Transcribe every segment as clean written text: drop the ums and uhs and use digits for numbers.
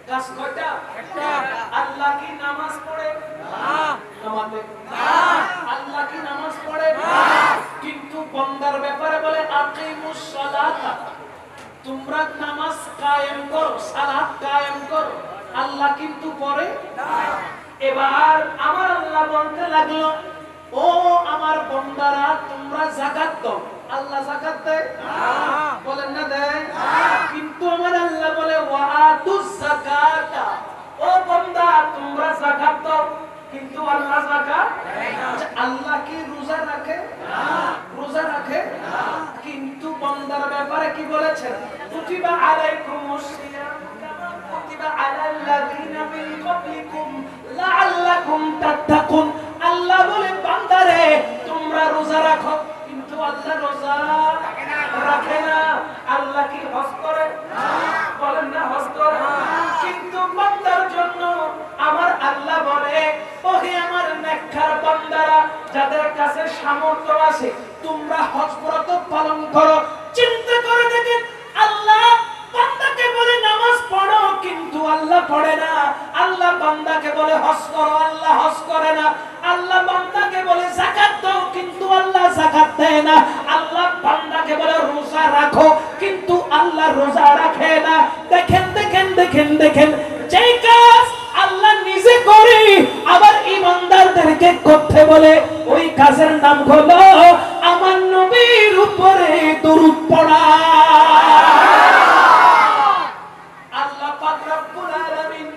গাছ কয়টা? একটা। আল্লাহ কি এবার আমার আল্লাহ বলতে লাগলো, ও আমার বান্দারা তোমরা যাকাত দাও। আল্লাহ যাকাত দেয় না, বলেন না দেয় না, কিন্তু আমার আল্লাহ বলে ওয়াতুজ যাকাতা, ও বান্দা তোমরা যাকাত দাও, কিন্তু আল্লাহ যাকাত দেয় না। আল্লাহ কি রোজা রাখে? না, রোজা রাখে না, কিন্তু বান্দার ব্যাপারে কি বলেছেন? কুতিবা আলাইকুমুস সিয়াম কামা কুতিবা আলাল লাযিনা মিন ক্বাবলিকুম লাআল্লাকুম তাত্তাকুন। আল্লাহ বলে বান্দারে তোমরা রোজা রাখো, কিন্তু আল্লাহ রোজা রাখে না। আল্লাহ কি হজ করে? না, বলেন না হজ করে না, কিন্তু বান্দার জন্য আমার আল্লাহ বলে, ওহে আমার নেককার বান্দারা, যাদের কাছে সামর্থ্য আছে তোমরা হজ ব্রত পালন করো। চিন্তা করে দেখেন, আল্লাহ বান্দাকে বলে নামাজ পড়ো, কিন্তু আল্লাহ পড়ে না। আল্লাহ বান্দাকে বলে হজ করো, আল্লাহ হজ করে না। আল্লাহ বান্দাকে বলে যাকাত দাও, কিন্তু আল্লাহ যাকাত দেয় না। আল্লাহ বান্দাকে বলে রোজা রাখো, কিন্তু আল্লাহ রোজা রাখে না। দেখেন দেখেন দেখেন দেখেন, যে কাজ আল্লাহ নিজে করে আবার ঈমানদারদেরকে করতে বলে, ওই কাজের নাম হলো আমার নবীর উপরে দরুদ পড়া। আল্লাহ পাক রব্বুল আলামিন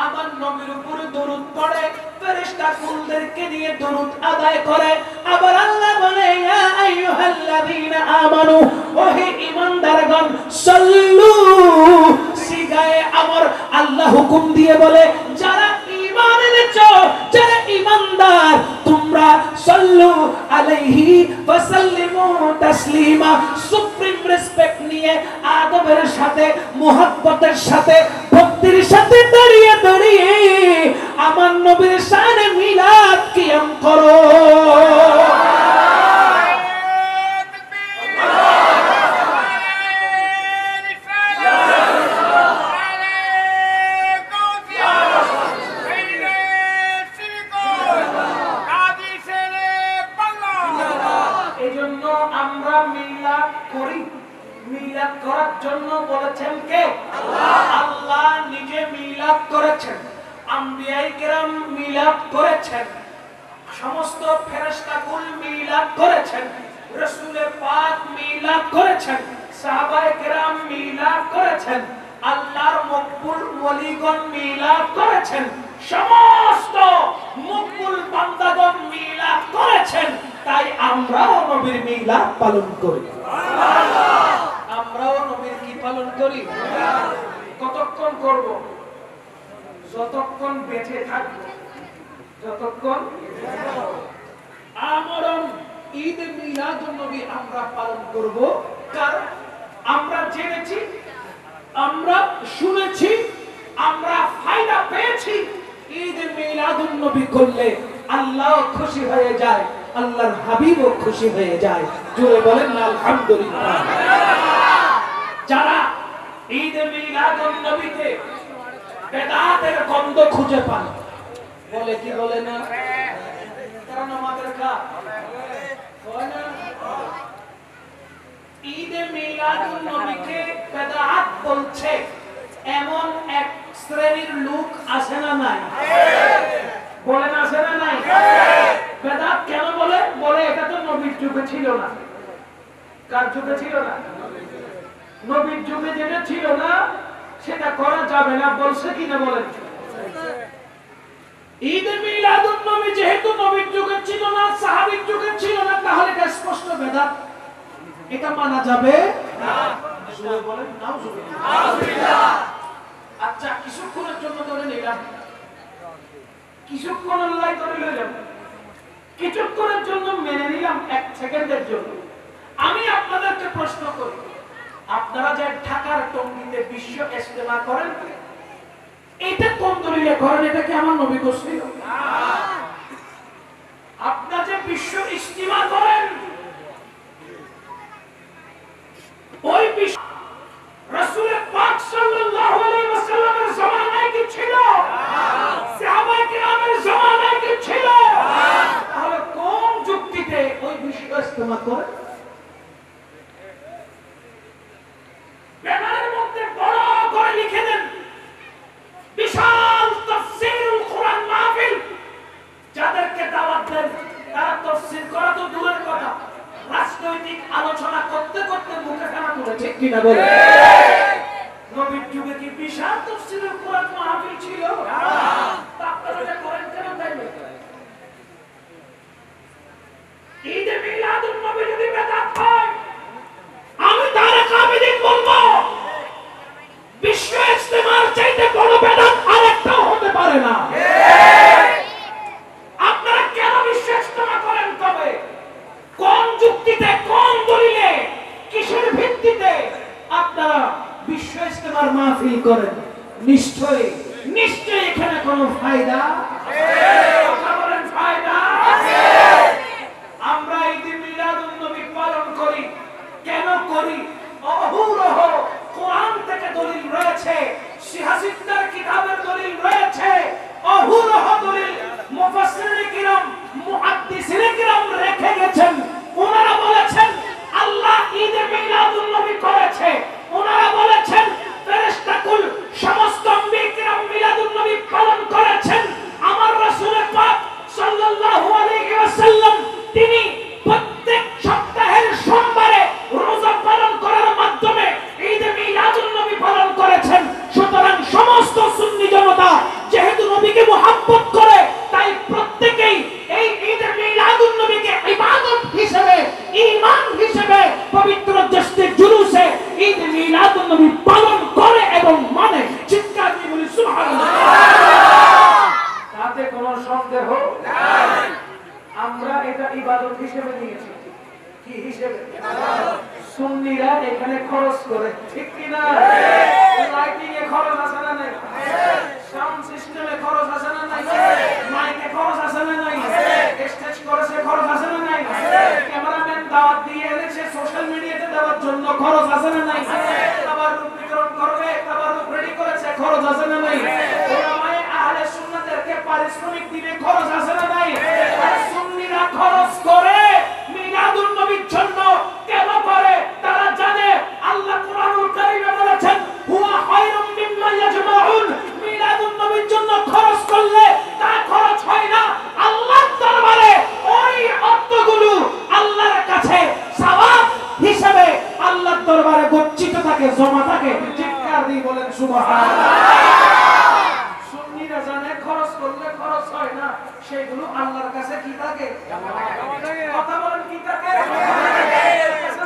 আমার নবীর উপরে দরুদ পড়ে, ফেরেশতা কুলদেরকে নিয়ে দরুদ আদায় করে। আবার আল্লাহ বলে, ইয়া আইয়ুহাল্লাযীনা আমানু, ওহে ঈমানদারগণ, সাল্লু, সিগায়ে আমর আল্লাহ হুকুম দিয়ে বলে, যারা ঈমান এনেছো, যারা ঈমানদার, তোমরা সাল্লু আলাইহি ওয়া সাল্লিমু তাসলিমা, সুপ্রিম রেসপেক্ট নিয়ে আদবের সাথে, মুহাব্বতের সাথে, ভক্তির সাথে দাঁড়িয়ে দাঁড়িয়ে আমার নবীর শানে মিলাদ কিয়াম করো। এজন্য আমরা মিলাদ করি। মিলাদ করার জন্য বলেছেন কে? আল্লাহ। আল্লাহ নিজে মিলাদ করেছেন, আম্বিয়ায়ে কেরাম মিলাদ করেছেন, সমস্ত ফেরেশতাকুল মিলাদ করেছেন, রাসূল পাক মিলাদ করেছেন, সাহাবায়ে কেরাম মিলাদ করেছেন, আল্লাহর মকবুল ওলিগণ মিলাদ করেছেন, সমস্ত মকবুল বান্দাগণ মিলাদ করেছেন। তাই আমরাও নবীর মিলাদ পালন করি। সুবহানাল্লাহ। আমরাও নবীর কি পালন করি? কতক্ষণ করব? যতক্ষণ বেঁচে থাকব, যতক্ষণ আমরণ ঈদ মিলাদুন নবী আমরা পালন করব। কারণ আমরা জেনেছি, আমরা শুনেছি, আমরা ফায়দা পেয়েছি, ঈদ মিলাদুন নবী করলে আল্লাহ খুশি হয়ে যায়, আল্লাহর হাবিবও খুশি হয়ে যায়। জোরে বলেন না আলহামদুলিল্লাহ। যারা ঈদ মিলাদুন নবীতে বেদাতের গন্ধ খুঁজে পান, বলে কি বলে না? কারণ আমাদের ঈদ মিলাদুন নবীকে বেদাত বলছে এমন এক শ্রেণীর লোক আছে না নাই? বলেন আছে না নাই? বেদাত কেন বলে? বলে এটা তো নবীর যুগে ছিল না। কার যুগে ছিল না? নবীর যুগে যেটা ছিল না সেটা করা যাবে না, বলছে কিনা বলেন? ঈদ মিলাদুন নবী যেহেতু নবীর যুগে ছিল না, সাহাবীর যুগে ছিল না, তাহলে এটা স্পষ্ট বেদাত, এটা মানা যাবে না। জোরে বলেন নাউজুবিল্লাহ। আচ্ছা, কিছুক্ষণের জন্য ধরে নিলাম, কিছুক্ষণ আল্লাহ ধরে নিলাম, কিছুক্ষণের জন্য মেনে নিলাম, এক সেকেন্ডের জন্য। আমি আপনাদেরকে প্রশ্ন করি, আপনারা যে ঢাকার টঙ্গীতে বিশ্ব ইজতেমা করেন, এটা কোন দলিলে করেন? এটা কি আমার নবী করছিল? না। আপনারা যে বিশ্ব ইজতেমা করেন, ওই বিশ্ব রাসূল পাক সাল্লাল্লাহু আলাইহি ওয়াসাল্লামের জামানায় কি ছিল? না। সাহাবায়ে কেরামের জামানায় কি ছিল? না। তাহলে কোন যুক্তিতে ওই বিশ্ব ইজতেমা করেন? ব্যানারের মধ্যে বড় করে লিখে দেন, বিশাল তাফসীরুল কুরআন মাহফিল কিনা বলে? নবীর যুগে কি বিশাল তাফসীরের কোরআন মাহফিল ছিল? আপনারা এটা করেন কেন তাইলে? ঈদে মিলাদুন নবী যদি বেদাত হয়, আমি তারেক আমিদিন বলবো বিশ্ব ইজতেমার চাইতে বড় বেদাত আরেকটাও হতে পারে না। আপনারা কেন বিশ্ব ইজতেমা করেন? তবে কোন যুক্তিতে, কোন দলিলে, কিসের ভিত্তিতে আপনারা বিশ্ব ইজতেমার মাহফিল করেন? নিশ্চয়ই নিশ্চয়ই এখানে কোনো ফায়দা আছে। কথা বলেন, ফায়দা আছে। আমরা ঈদে মিলাদুন নবী পালন করি, কেন করি? অহরহ কোরআন থেকে দলিল রয়েছে, সিহাসিদ্দার কিতাবের দলিল রয়েছে, অহরহ দলিল মুফাসসিরিন কিরাম, মুহাদ্দিসিন কিরাম রেখে গেছেন। ওনারা বলেছেন আল্লাহ ঈদে মিলাদুন নবী করেছে। ওনারা বলেছেন ফেরেশতাকুল সমস্ত আম্বিয়া কিরাম মিলাদুন নবী পালন করেছেন। আমার রাসূল পাক সাল্লাল্লাহু আলাইহি ওয়াসাল্লাম তিনি প্রত্যেক সপ্তাহের সোমবারে রোজা পালন করার মাধ্যমে ঈদে মিলাদুন নবী পালন করেছেন। সুতরাং সমস্ত সুন্নি জনতা যেহেতু নবীকে মুহাব্বত করে, তাই প্রত্যেকেই এই ঈদে মিলাদুন নবীকে ইবাদত হিসেবে, ঈমান হিসেবে পবিত্র জশ্নে জুলুসে ঈদে মিলাদুন নবী পালন করে এবং মানে। চিৎকার দিয়ে বলি সুবহানাল্লাহ। তাতে কোনো সন্দেহ নাই। আমরা এটা ইবাদত হিসেবে নিয়েছি। কি হিসেবে? সুন্নিরা এখানে খরচ করে, ঠিক কি না? লাইটিং এ খরচ আছে না নাই? সাউন্ড সিস্টেমে খরচ আছে না নাই? মাইকে খরচ আছে না নাই? স্টেজ করেছে খরচ আছে না নাই? ক্যামেরাম্যান দাওয়াত দিয়ে এনেছে সোশ্যাল মিডিয়াতে দেওয়ার জন্য খরচ আছে না নাই? আবার রূপ বিতরণ করবে, আবার রূপ রেডি করেছে, খরচ আছে না নাই? ওলামায়ে আহলে সুন্নাতদেরকে পারিশ্রমিক দিবে, খরচ আছে না নাই? আর সুন্নিরা খরচ করে মিলাদুন নবীর জন্য। কেন করে? তারা জানে আল্লাহ কুরআনুল কারীমে বলেছেন হুয়া খায়রুম মিম্মা ইয়াজমাউন। মিলাদুন নবীর জন্য খরচ করলে তা খরচ হয় না, আল্লাহর দরবারে ওই অর্থগুলো আল্লাহর কাছে সওয়াব হিসেবে আল্লাহর দরবারে গচ্ছিত থাকে, জমা থাকে। চিৎকার দিয়ে বলেন সুবহানাল্লাহ। সুন্নিরা জানে খরচ করলে খরচ হয় না, সেগুলো আল্লাহর কাছে কি থাকে? কথা বলেন, কি থাকে?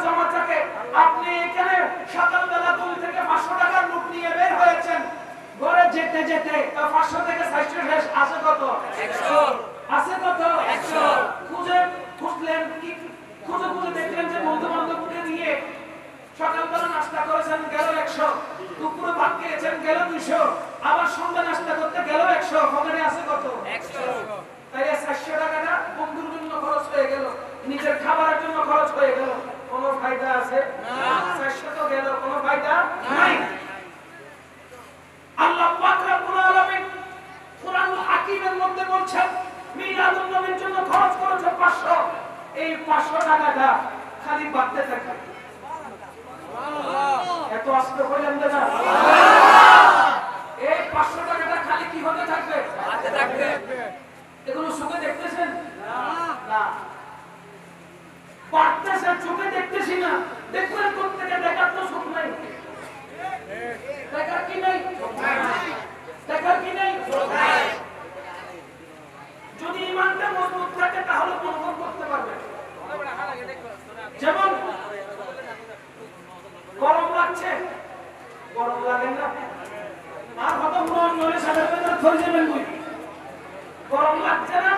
জমা থাকে। আপনি এখানে সকালবেলা 2 থেকে 500 টাকার নোট নিয়ে বের হয়েছেন, ঘরে যেতে যেতে 500 থেকে 400 শেষ আছে কত? 100 আছে কত? 100 খুঁজলেন, কি খুঁজে দেখলেন যে বন্ধু বান্ধবকে নিয়ে সকালবেলা নাস্তা করেছেন, গেল 100, দুপুরে ভাত খেয়েছেন, গেল 200, আবার সন্ধ্যা নাস্তা করতে গেল 100, পকেটে আছে কত? 100। তাই 400 টাকাটা বন্ধুর জন্য খরচ হয়ে গেল, নিজের খাবারের জন্য খরচ হয়ে গেল। কোনো ফায়দা আছে? না। 400 তো গেল, কোনো ফায়দা নাই। আল্লাহ পাক রব্বুল আলামিন কুরআনুল হাকীমের মধ্যে বলছেন মিলাদুন নবীর জন্য খরচ করেছে 500। এই 500 টাকাটা খালি বাড়তে থাকে। এত আস্তে হইলেন না? এই 500 টাকাটা খালি কি হতে থাকবে? বাড়তে থাকবে। এগুলো চোখে দেখতেছেন? না। বাড়তেছে, চোখে দেখতেছি না। দেখলেন কোত্থেকে? দেখার তো চোখ নাই। দেখার কি নাই? দেখার কি নাই? যদি ঈমানটা মজবুত থাকে তাহলে অনুভব করতে পারবে। যেমন গরম লাগছে, গরম লাগে না? আর কত মন নলে সাধারণত ধরে যাবেন কই? গরম লাগছে না?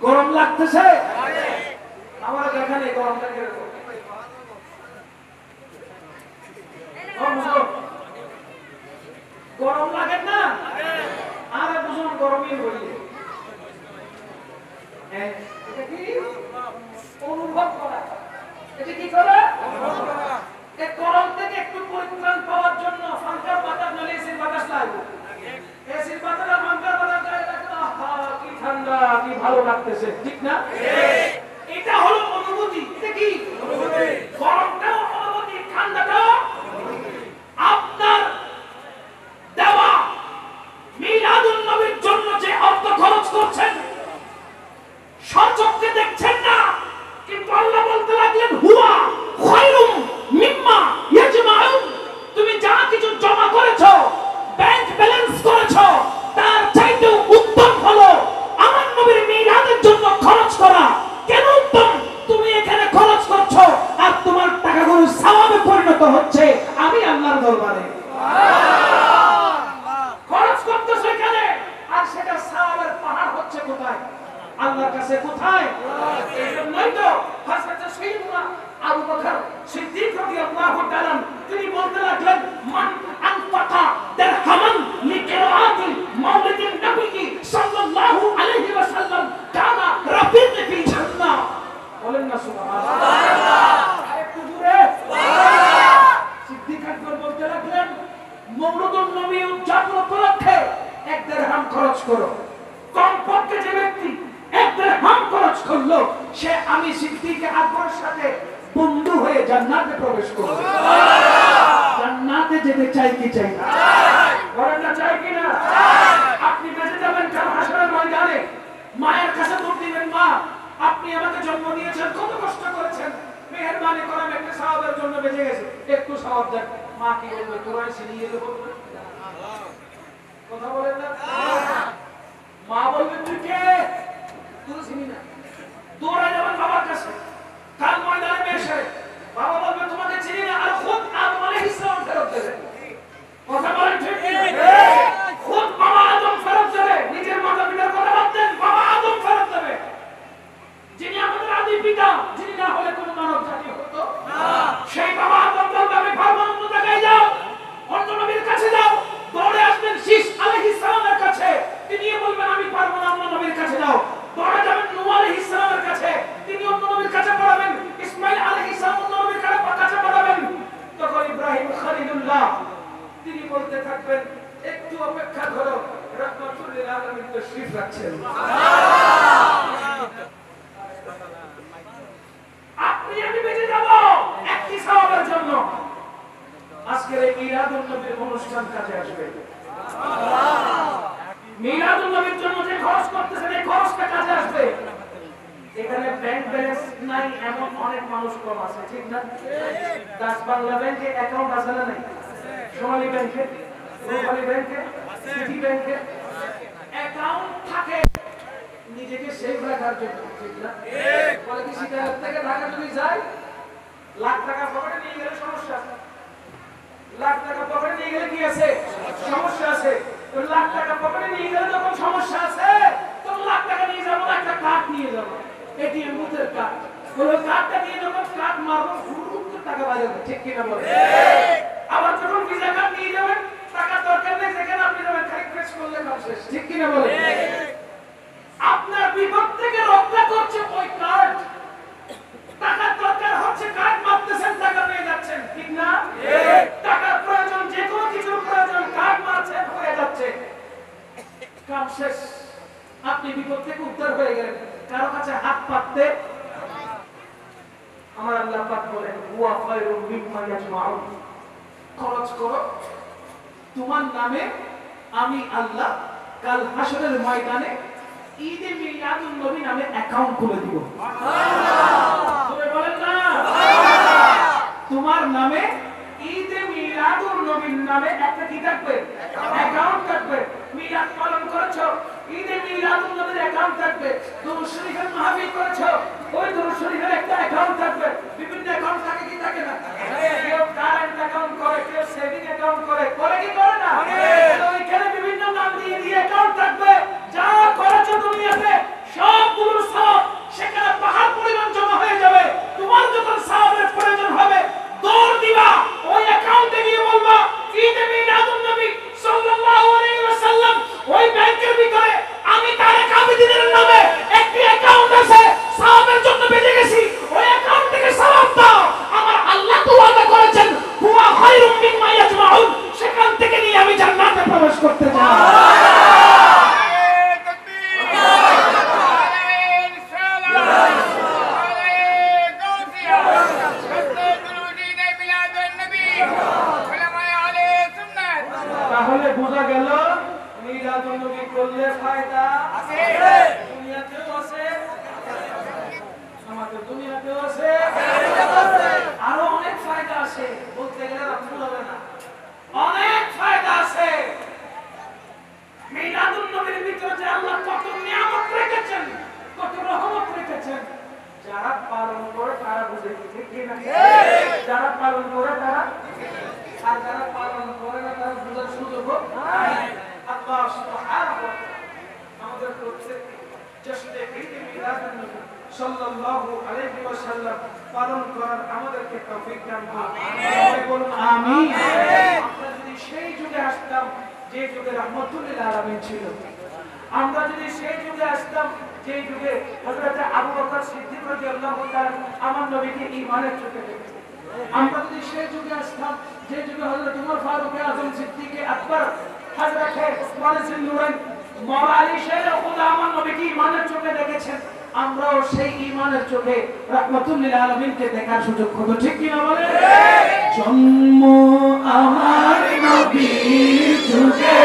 গরম লাগতেছে? আমার দেখা নেই গরমটা কিরকম। গরম লাগে না? আরে বুঝুন গরমই হইলে এটা কি অনুভব করা। এটা কি করা? অনুভব করা। এই গরম থেকে একটু পরিত্রাণ পাওয়ার জন্য ফাঙ্কার বাতাস নলে এসির বাতাস লাগবে। এসির বাতাস আর ফাঙ্কার বাতাস গায়ে লাগলে আহা কি ঠান্ডা, কি ভালো লাগতেছে, ঠিক না? এটা হলো অনুভূতি। এটা কি অনুভূতি? গরমটাও অনুভূতি, ঠান্ডাটাও অনুভূতি। আপনার দেওয়া মিলাদুন নবীর জন্য যে অর্থ খরচ করছেন সচক্ষে দেখছেন না, কিন্তু আল্লাহ বলতে লাগলেন হুয়া খায়রুম মিম্মা কাছে কোথায় এই জন্যই তো হযরত সাইয়্যিদুনা আবু বকর সিদ্দিক রাদিয়াল্লাহু তাআলা তিনি বলতে লাগলেন মান আনফাকা দিরহামান লিকিরাআতিল মাউলিদিন নবী সাল্লাল্লাহু আলাইহি ওয়াসাল্লাম কানা রাফিকি ফিল জান্নাহ বলেন না সুবহানাল্লাহ একটু জোরে সুবহানাল্লাহ সিদ্দিক আকবর বলতে লাগলেন মওলুদুন নবী উদযাপন উপলক্ষে 1 দিরহাম খরচ করো কমপক্ষে যে ব্যক্তি 1 দিরহাম খরচ করলো সে আমি সিদ্দিক আকবরের সাথে বন্ধু হয়ে জান্নাতে প্রবেশ করবে সুবহানাল্লাহ জান্নাতে যেতে চাই কি চাই না চাই বলেন না চাই কি না চাই আপনি বেঁচে যাবেন কাল হাসরের ময়দানে মায়ের কাছে দৌড় দিবেন মা আপনি আমাকে জন্ম দিয়েছেন কত কষ্ট করেছেন মেহেরবানি করে একটা সাহাবের জন্য বেঁচে গেছে একটু সওয়াব দেন মা কি বলবে তোরা সিনিয়ে এলো বলবে কথা বলেন না মা বলবে তুই কে তুই চিনি না দৌড়ে যাবেন বাবার কাছে কাল ময়দানে বেশে বাবা বলবে তোমাকে চিনি না আর খুদ আদম আলাইহিস সালাম ফেরত দেবে কথা বলেন ঠিক খুদ বাবা আদম ফেরত দেবে নিজের মাতা-পিতার কথা বাদ দেন বাবা আদম ফেরত দেবে যিনি আমাদের আদি পিতা যিনি না হলে কোনো মানব জাতি হতো না সেই বাবা আদম বলবে আমি পারবো না অন্য জায়গায় যাও অন্য নবীর কাছে যাও দৌড়ে আসবেন শীষ আলাইহিস সালামের কাছে তিনি বলবেন আমি পারবো না অন্য নবীর কাছে যাও দৌড়ে যাবেন নূহ আলাইহিস সালামের কাছে তিনি অন্য নবীর কাছে পড়াবেন ইসমাঈল আলাইহিস সালাম অন্য নবীর কাছে পড়াবেন তখন ইব্রাহিম খলিলুল্লাহ তিনি বলতে থাকবেন একটু অপেক্ষা করো রাহমাতুল লিল আলামিন তাশরীফ রাখছেন সুবহানাল্লাহ আপনি আমি বেঁচে যাব একটি সওয়াবের জন্য আজকের এই মিলাদুন নবীর অনুষ্ঠান কাজে আসবে সুবহানাল্লাহ মিলাদুন নবীর জন্য যে খরচ করতেছেন এই খরচটা কাজে আসবে এখানে ব্যাংক ব্যালেন্স নাই এমন অনেক মানুষ কম আছে ঠিক না দাস বাংলা ব্যাংকে অ্যাকাউন্ট আছে না নাই সোনালী ব্যাংকে রূপালী ব্যাংকে সিটি ব্যাংকে অ্যাকাউন্ট থাকে নিজেকে সেফ রাখার জন্য ঠিক না ঠিক বলে কি সিটার থেকে ঢাকা যদি যায় লাখ টাকা পকেটে নিয়ে গেলে সমস্যা আছে লাখ টাকা পকেটে নিয়ে গেলে কি আছে সমস্যা আছে তো লাখ টাকা পকেটে নিয়ে গেলে যখন সমস্যা আছে তখন লাখ টাকা নিয়ে যাবো একটা কার্ড নিয়ে যাবো এটিএম বুথের কার্ড ওই কার্ডটা নিয়ে যখন কার্ড মারবো ফুরুত টাকা বাইরে ঠিক কিনা বলে ঠিক আবার যখন ভিসা কার্ড নিয়ে যাবেন টাকা দরকার নেই যেখানে আপনি যাবেন খালি প্রেস করলে কাজ শেষ ঠিক কিনা বলে ঠিক আপনার বিপদ থেকে রক্ষা করছে ওই কার্ড টাকা দরকার হচ্ছে কার্ড মারতেছেন টাকা পেয়ে যাচ্ছেন ঠিক না ঠিক টাকার প্রয়োজন যে কোনো কিছুর প্রয়োজন কার্ড মারছেন হয়ে যাচ্ছে কাজ শেষ আপনি বিপদ থেকে উদ্ধার হয়ে গেলেন কারো কাছে হাত পাততে আমার আল্লাহ পাক বলেন ওয়া খায়রুম মিম্মা ইয়াজমাউন খরচ করো তোমার নামে আমি আল্লাহ কাল হাসরের ময়দানে ঈদে মিলাদুন নবী নামে অ্যাকাউন্ট খুলে দিব সুবহানাল্লাহ জোরে বলেন না সুবহানাল্লাহ তোমার নামে ঈদে মিলাদুন নবীর নামে একটা কি থাকবে অ্যাকাউন্ট থাকবে মিলাদ পালন করেছো ঈদে মিলাদুন নবীর অ্যাকাউন্ট থাকবে দুরূদ শরীফের মাহফিল করেছো ওই দুরূদ শরীফের একটা অ্যাকাউন্ট থাকবে বিভিন্ন অ্যাকাউন্ট থাকে কি থাকে না কেউ কারেন্ট অ্যাকাউন্ট করে কেউ সেভিং অ্যাকাউন্ট করে কি করে না ওইখানে বিভিন্ন নাম দিয়ে অ্যাকাউন্ট থাকবে যা করেছো দুনিয়াতে সবগুলোর সওয়াব সেখানে পাহাড় পরিমাণ জমা হয়ে যাবে তোমার যখন সওয়াবের প্রয়োজন হবে দৌড় দিবা ওই অ্যাকাউন্টে গিয়ে বলবা ঈদে মিলাদুন নবী সাল্লাল্লাহু আলাইহি ওয়াসাল্লাম ওই ব্যাংকের ভিতরে আমি তারেক আবিদিনের নামে একটি অ্যাকাউন্ট আছে সওয়াবের জন্য বেঁচে গেছি ওই অ্যাকাউন্ট থেকে সওয়াব দাও আমার আল্লাহ তো ওয়াদা করেছেন হুয়া খায়রুম মিম্মা ইয়াজমাউন সেখান থেকে নিয়ে আমি জান্নাতে প্রবেশ করতে চাই তাহলে বোঝা গেল মিলাদুন নবী করলে ফায়দা আছে দুনিয়াতেও আছে আমাদের দুনিয়াতেও আছে আরো অনেক ফায়দা আছে বলতে গেলে ভুল হবে না অনেক ফায়দা আছে মিলাদুন নবীর ভিতরে যে আল্লাহ কত নিয়ামত রেখেছেন কত রহমত রেখেছেন যারা পালন করে তারা বুঝে ঠিক কি না যারা পালন করে তারা আর যারা পালন করে না তারা বুঝার সুযোগ নাই আল্লাহ সুবহানাহু ওয়া তাআলা আমাদের প্রত্যেককে জশ্নে ঈদ মিলাদুন নবী সাল্লাল্লাহু আলাইহি ওয়াসাল্লাম পালন করার আমাদেরকে তৌফিক দান করুন। সবাই বলুন আমিন। আমরা যদি সেই যুগে আসতাম যে যুগে রাহমাতুল লিল আলামিন ছিল, আমরা যদি সেই যুগে আসতাম যে যুগে হযরত আবু বকর সিদ্দিক রাদিয়াল্লাহু তাআলা আমার নবীকে ঈমানের চোখে দেখেছেন, আমরা যদি সেই যুগে আসতাম যে যুগে হযরত উমর ফারুক আযম সিদ্দিক আকবর হযরত ওসমান জিন্নুরাইন মাওলা আলী শের খুদা আমার নবীকে ঈমানের চোখে দেখেছেন, আমরাও সেই ঈমানের চোখে রাহমাতুল লিল আলামিনকে দেখার সুযোগ হতো। ঠিক কি না বলেন? জন্ম আমার নবীর যুগে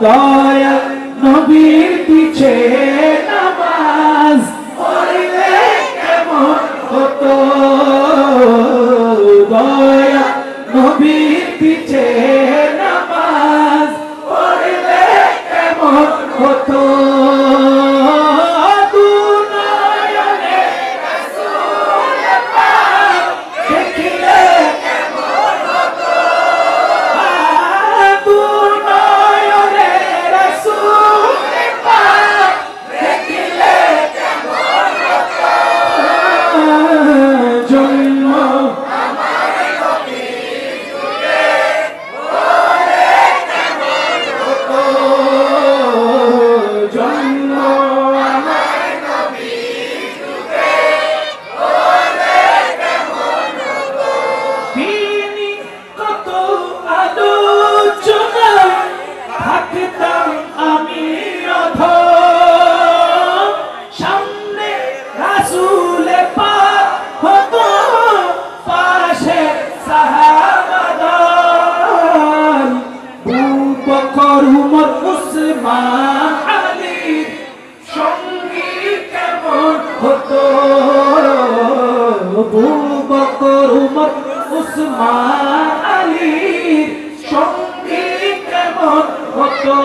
দয়াল নবীর পিছে নামাজ পড়লে কেমন হতো, দয়াল নবীর পিছে নামাজ পড়লে কেমন হতো, উসমান আলীর সঙ্গে কেমন হতো,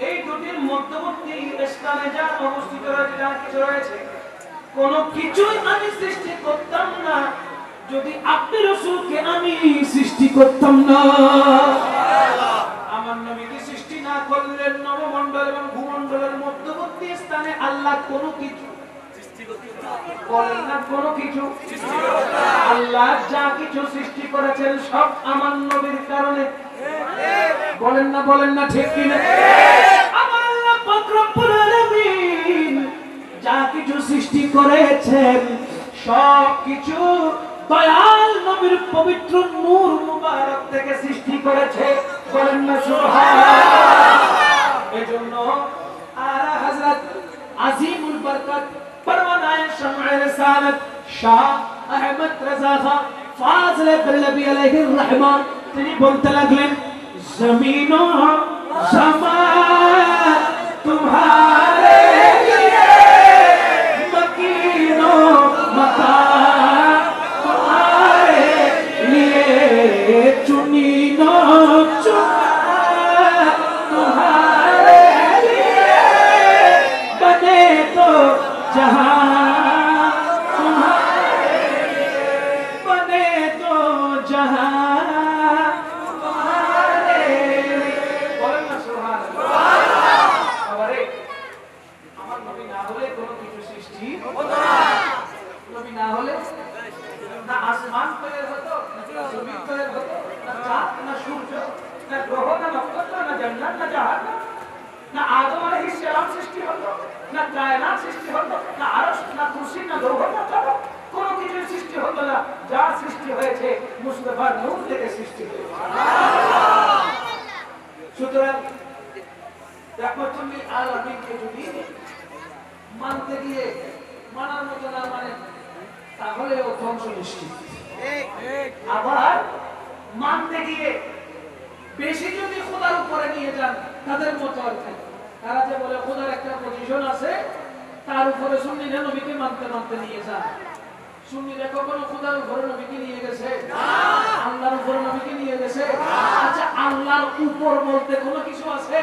এই দুটি পৃথিবীর মধ্যবর্তী স্থানে যা অবস্থিত রয়েছে, যা কিছু রয়েছে, কোনো কিছুই আমি সৃষ্টি করতাম না যদি আপনি রাসূলকে আমি সৃষ্টি করতাম না। আমার নবীকে সৃষ্টি না করলে নবমণ্ডল এবং ভূমণ্ডলের মধ্যবর্তী স্থানে আল্লাহ কোনো কিছু সৃষ্টি করতেন বলেন না, কোনো কিছু সৃষ্টি করতেন। আল্লাহ যা কিছু সৃষ্টি করেছেন সব আমার নবীর কারণে। বলেন না ঠিক কি না? আমার আল্লাহ পাক রব্বুল আলামিন যা কিছু সৃষ্টি করেছেন সব কিছু দয়াল নবীর পবিত্র নূর মুবারক থেকে সৃষ্টি করেছে। বলেন না সুবহানাল্লাহ। এজন্য আরা হযরত আজিমুল বরকত পরওয়ানায়ে শামঈ রিসালাত শাহ আহমদ রাজা খান ফাজলে বিল্লাহি আলাইহির রহমান তিনি বলতে লাগলেন, জমিন ও সমান तुम्हारे लिए मकीनो मकान तुम्हारे लिए चुनीनो चुना तुम्हारे लिए बने तो जहां तुम्हारे लिए बने तो जहां মানতে গিয়ে মানার মতো না মানে তাহলে ও ধ্বংস নিশ্চিত। আবার মানতে গিয়ে বেশি যদি খোদার উপরে নিয়ে যান তাদের মতো আর কি। তারা যে বলে খোদার একটা পজিশন আছে তার উপরে সুন্নিরা নবীকে মানতে মানতে নিয়ে যান। সুন্নিরা কখনো খোদার উপরে নবীকে নিয়ে গেছে? আল্লাহর উপরে নবীকে নিয়ে গেছে? আচ্ছা আল্লাহর উপর বলতে কোনো কিছু আছে?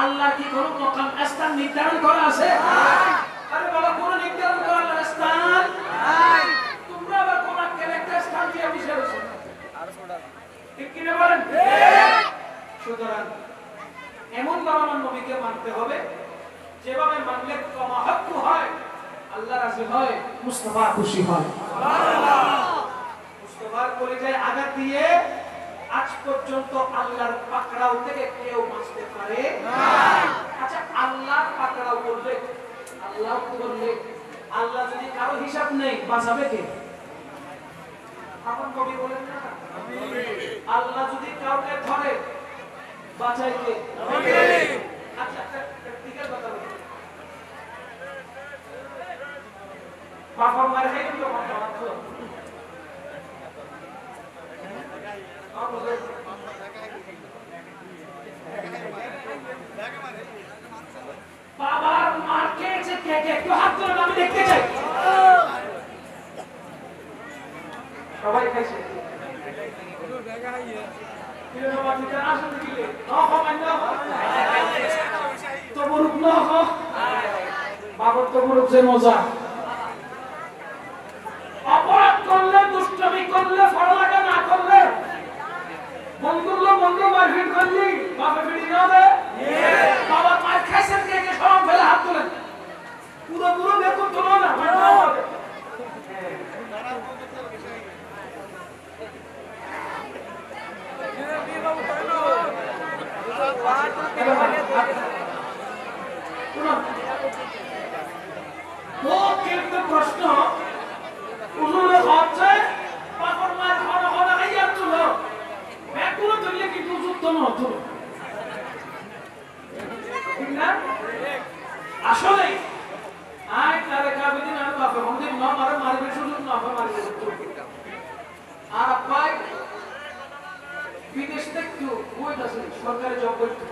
আল্লাহ কি কোনো মাকাম স্থান নির্ধারণ করা আছে? আরে বাবা কোনো নির্ধারণ করা স্থান নাই। তোমরা আবার কোন একটা স্থান দিয়ে বিশেষ ঠিক কি না বলেন? সুতরাং এমন ভাবে আমার নবীকে মানতে হবে যেভাবে মানলে কমাহাক্কু হয়, আল্লাহ রাজি হয়, মুস্তাফা খুশি হয়। সুবহানাল্লাহ। মুস্তাফার পরিচয় আঘাত দিয়ে আজ পর্যন্ত আল্লাহর পাকড়াও থেকে কেউ বাঁচতে পারে না। আচ্ছা আল্লাহর পাকড়াও করলে আল্লাহ করলে আল্লাহ যদি কারো হিসাব নেই বাঁচাবে কে? আপন কবি বলেন না, আল্লাহ যদি কাউকে ধরে বাঁচায় কে? আচ্ছা একটা প্র্যাকটিক্যাল কথা বলি, বাবা মার খাই তো কথা বলতো বাবার মার খেয়েছে কে কে? একটু হাত তুলে আমি দেখতে চাই। সবাই খাইছে বাবার তো বড় যে মজা। অপরাধ করলে, দুষ্টমি করলে, পড়ালেখা না করলে, বন্ধুর বন্ধু মারপিট করলি বাবা ফিরি না দে বাবা মার খাইছেন কে কে? সব ফেলে হাত তোলেন। পুরো পুরো দেখুন তোলো না প্রশ্ন উজুরে হচ্ছে পাপড় মার খাওয়া খাওয়া খাইয়া তুলো ব্যাগুলো ধরলে কিন্তু যুদ্ধ নতো ঠিক না? আসলে আয় তারে কাবিদিন আর বাপে মন্দির না মারে মারবে শুধু না মারবে আর আপাই বিদেশ থেকে কই আছে সরকারি জব করতে,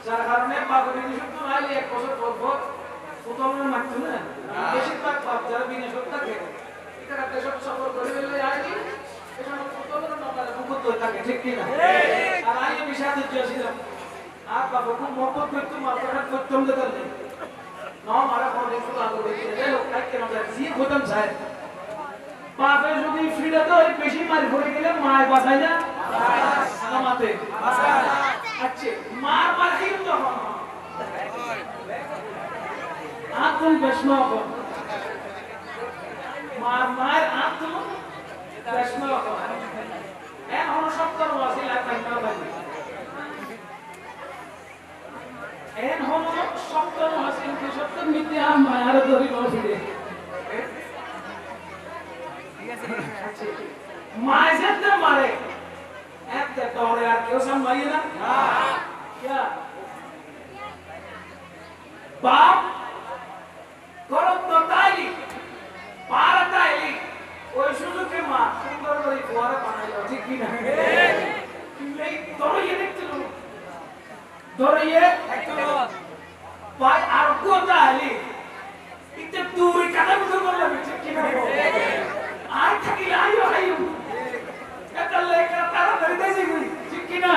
যার কারণে বাপে বিদেশ তো আইলে এক বছর পর উদাহরণ মারতো না। বেশিরভাগ বাপ যারা বিদেশ থাকে এটা দেশত সফর করে গেলে আইনি এটা উদাহরণ না বুকত থাকে ঠিক কি না? আর আই আমি সাথে ছিলাম আর বাবুকে মহব্বত করতে মাথাটা করতাম দেখালে না মারা কোন দেখো লাগো দেখে রে লোক কাই কেন যায় জি হতাম যায় বাপে যদি ফিরে তো বেশি মারি পড়ে গেলে মায় বাঁচায় না আমাতে আচ্ছা মার মারি তো আতুল বৈষ্ণব মার মায়ের আতুল বৈষ্ণব এখন সত্তর ওয়াসিল একলাই না ভাই এন হলো সত্তর ওয়াসিল কি সত্তর মিথ্যা মায়ার ধরি বসিরে ঠিক আছে মায় যেতে মারে এত দৌড়ে আর কেউ সামলাইয়ে না क्या बाप গরম তো তাইলি পারা তাইলি ওই সুযোগে মা সুন্দর করে ফোয়ারা বানাইলো ঠিক কি না এই দড়িয়ে দেখছিল দড়িয়ে একদম পাই আর কো তাইলি ইতে দূরে কাটা বুঝো বললাম ঠিক কি না আর থাকি আইও আইও এটা লেখা তাড়াতাড়ি দেই ঠিক কি না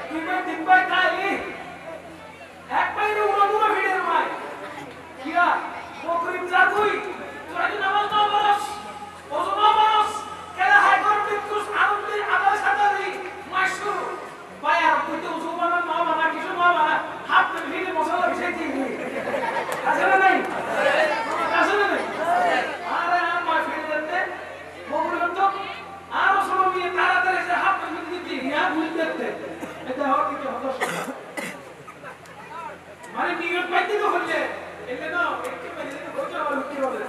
তুমি দিনবাই তাইলি এক পাইরে উড়ো উড়ো ভিড়ের মাই কিয়া বকরিম জাতুই তোরা কি নামাজ না পড়স ওযু না পড়স কেলা হাই কর বিকুস আনন্দের আদার সাদারি মাশকুর ভাই আর কইতে ওযু বানা না বানা কিছু না বানা হাত ধরে ভিড়ে মশলা বিছাই দিই আছে না নাই আছে না নাই আরে আমার ফিরে দিতে বকরিম তো আর ওসব নিয়ে তাড়াতাড়ি যে হাত ধরে দিতে ইয়া ভুল দেখতে এটা হওয়ার কি হতো মানে নিয়ত পাইতে তো হচ্ছে এলে না একটু পাইতে তো হচ্ছে আর কি হবে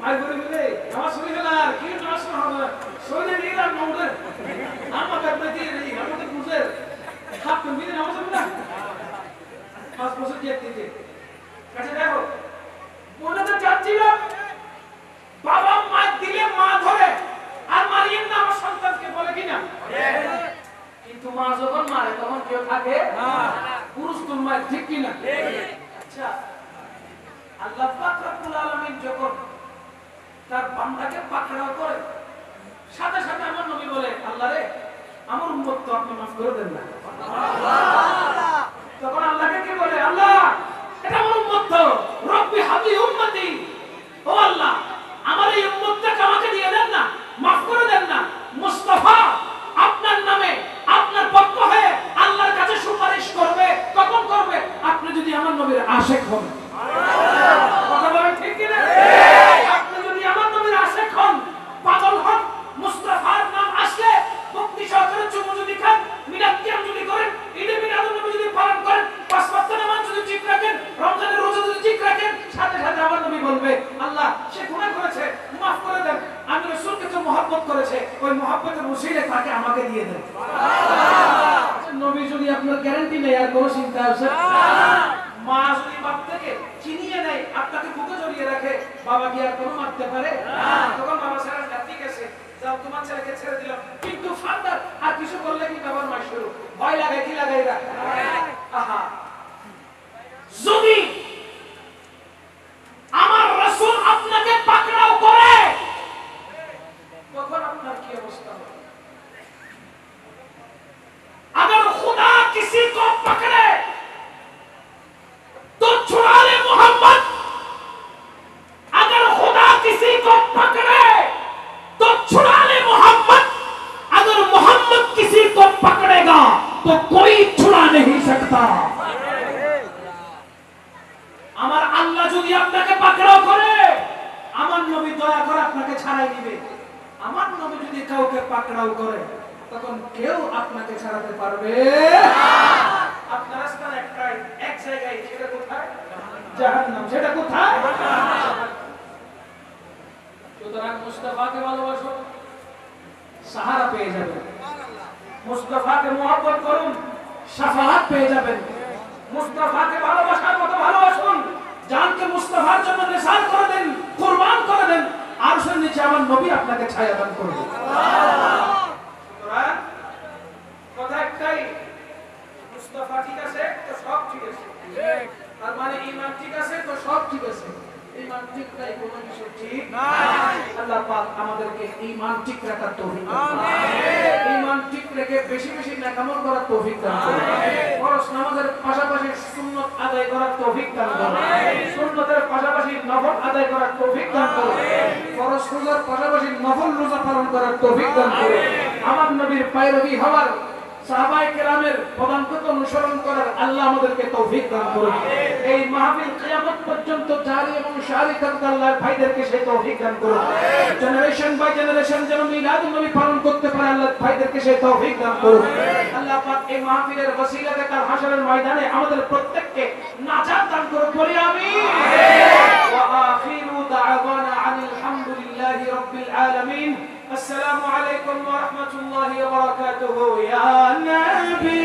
মাই বলে বলে আমার শুনে গেল আর কি নাশ হবে শুনে নিলা নোডে আমার কাছে দিয়ে রে আমাদের বুঝে হাত মিলে নামাজ হবে না 5 বছর দিয়ে দিতে কাছে দেখো মনে তো যাচ্ছিল বাবা মা দিলে মা ধরে আর মারিয়েন না আমার সন্তানকে বলে কিনা কিন্তু মা যখন মারে তখন কেউ থাকে না পুরুষ তোর মায়ের ঠিক কিনা আচ্ছা আল্লাহ পাক রব্বুল আলামিন যখন তার বান্দাকে পাকড়াও করে সাথে সাথে আমার নবী বলে আল্লাহ রে আমার উম্মত তো আপনি maaf করে দেন না সুবহানাল্লাহ তখন আল্লাহকে কি বলে আল্লাহ এটা আমার উম্মত তো রব্বি হাবলি উম্মতি ও আল্লাহ আমার এই উম্মতটাকে আমাকে দিয়ে দেন না maaf করে দেন না মুস্তাফা আপনার নামে আপনার পক্ষ হয়ে আল্লাহর কাছে সুপারিশ করবে কখন করবে আপনি যদি আমার নবীর আশিক হন কথা বলেন ঠিক কি না আপনি যদি আমার নবীর আশিক হন পাগল হন মুস্তাফার নাম আসলে ভক্তি সহকারে চুমু যদি খান মিলাদ কিয়াম যদি করেন ঈদে মিলাদুন নবী যদি পালন করেন পাঁচ ওয়াক্ত নামাজ যদি ঠিক রাখেন রমজানের রোজা যদি ঠিক রাখেন সাথে সাথে আমার নবী বলবে আল্লাহ সে গুনাহ করেছে maaf করে দেন আমি রাসূলকে যে মহব্বত করেছে ওই মহব্বতের ওসিলে তাকে আমাকে দিয়ে দেন সুবহানাল্লাহ নবী যদি আপনার গ্যারান্টি নেই আর কোনো চিন্তা আছে মা যদি বাপ থেকে চিনিয়ে নেয় আপনাকে বুকে জড়িয়ে রাখে বাবা কি আর কোনো মারতে পারে না তখন বাবা সারা ঠিক আছে যাও তোমার ছেলেকে ছেড়ে দিলাম কিন্তু ফাদার আর কিছু করলে কি বাবার মার শুরু ভয় লাগে কি লাগে এরা আহা যদি আমার রাসূল আপনাকে পাকড়াও করে তখন আপনার কি অবস্থা হবে अगर खुदा किसी को पकड़े तो छुड़ा ले मोहम्मद अगर खुदा किसी को पकड़े तो छुड़ा ले मोहम्मद अगर मोहम्मद किसी को पकड़ेगा तो कोई छुड़ा नहीं सकता আমার আল্লাহ যদি আপনাকে পাকড়াও করে আমার নবী দয়া করে আপনাকে ছাড়াই দিবে আমার নবী যদি কাউকে পাকড়াও করে তখন কেউ আপনাকে ছাড়াতে পারবে না আপনার রাস্তা একটাই এক জায়গায় সেটা কোথায় জাহান্নাম সেটা কোথায় সুতরাং মুস্তাফাকে ভালোবাসো সাহারা পেয়ে যাবেন মুস্তাফাকে মহব্বত করুন শাফাআত পেয়ে যাবেন মুস্তাফাকে ভালোবাসার মতো ভালোবাসুন জানকে মুস্তাফার জন্য নিসার করে দেন কুরবান করে দেন আরশের নিচে আমার নবী আপনাকে ছায়া দান করবে সুবহানাল্লাহ সুতরাং কথা একটাই মুস্তাফা ঠিক আছে তো সব ঠিক আছে ঠিক তার মানে ঈমান ঠিক আছে তো সব ঠিক আছে ঈমান ঠিক নাই কোনো কিছু ঠিক নাই আল্লাহ পাক আমাদেরকে ঈমান ঠিক রাখার তৌফিক দান করুন আমিন ঈমান ঠিক রেখে বেশি বেশি নেক আমল করার তৌফিক দান করুন আমিন আদায় করার তৌফিক দান করো সুন্নতের পাশাপাশি নফল আদায় করার তৌফিক দান করো ফরজ রোজার পাশাপাশি নফল রোজা পালন করার তৌফিক দান করো আমার নবীর পায়রবি হওয়ার সাহাবায়ে কেরামের পদাঙ্ককে অনুসরণ করার আল্লাহ আমাদেরকে তৌফিক দান করুন এই মাহফিল কিয়ামত পর্যন্ত জারি এবং সারি থাকতে আল্লাহর ভাইদেরকে সেই তৌফিক দান করুন জেনারেশন বাই জেনারেশন যেন মিলাদুন নবী পালন করতে পারে আল্লাহর ভাইদেরকে সেই তৌফিক দান করুন আল্লাহ পাক এই মাহফিলের ওসিলাতে কাল হাশরের ময়দানে আমাদের প্রত্যেককে নাজাত দান করুন বলি আমিন ওয়া আখিরু দা'ওয়ানা আনিল হামদুলিল্লাহি রাব্বিল আলামিন আসসালামু আলাইকুম ওয়া রাহমাতুল্লাহি ওয়া বারাকাতুহু ইয়া নবী